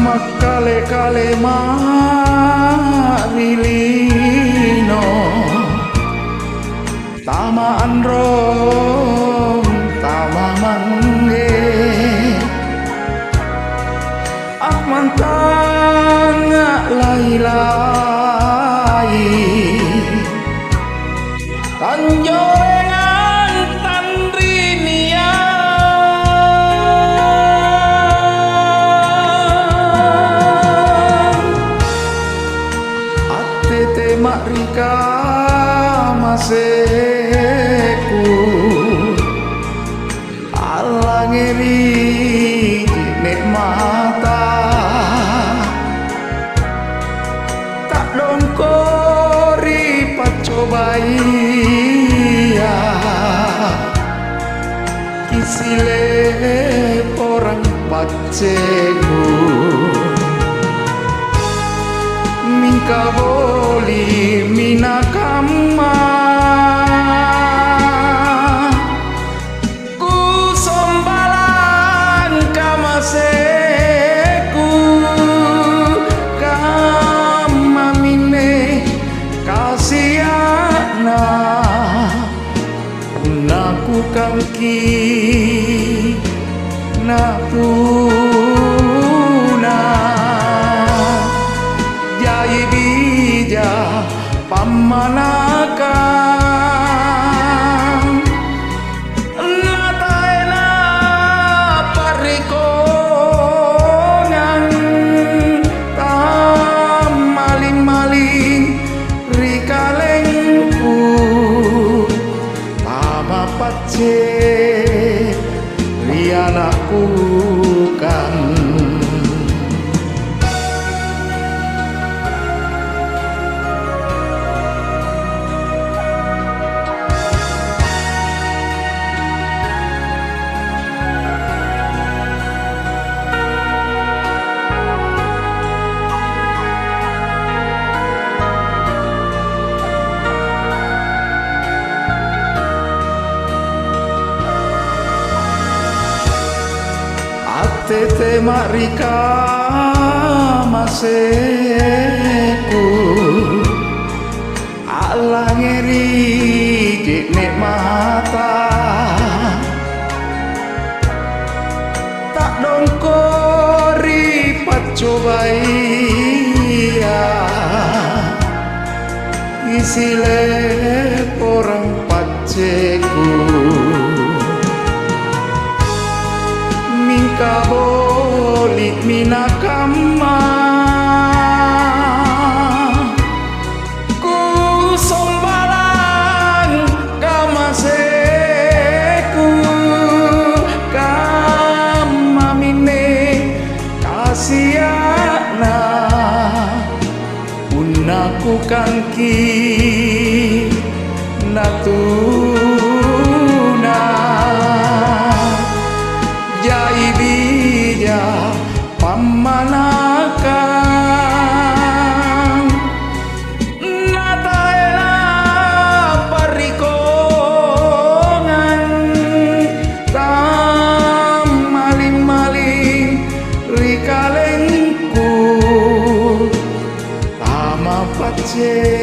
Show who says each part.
Speaker 1: Makale-kale marilino tama androm tama mangge mantan lai-lai tanjorengan tandrinia atete makrika maseku alangeri nek mata tak dongkori pacobai ya kisile orang paceku mingka boli minakama kangki napuna jai bija pamanakan nataena parikongan tam maling-maling rikalengku pace rianakku kan tete makrika maseku alangeri nek mata tak dongkori pacobai ya isile orang paceku kabolit minakama ku sombalan kamaseku kamamine kasiana unaku kangki natuna jai bija pamanakan nataena parikongan tam maling-maling rikalengku tama pace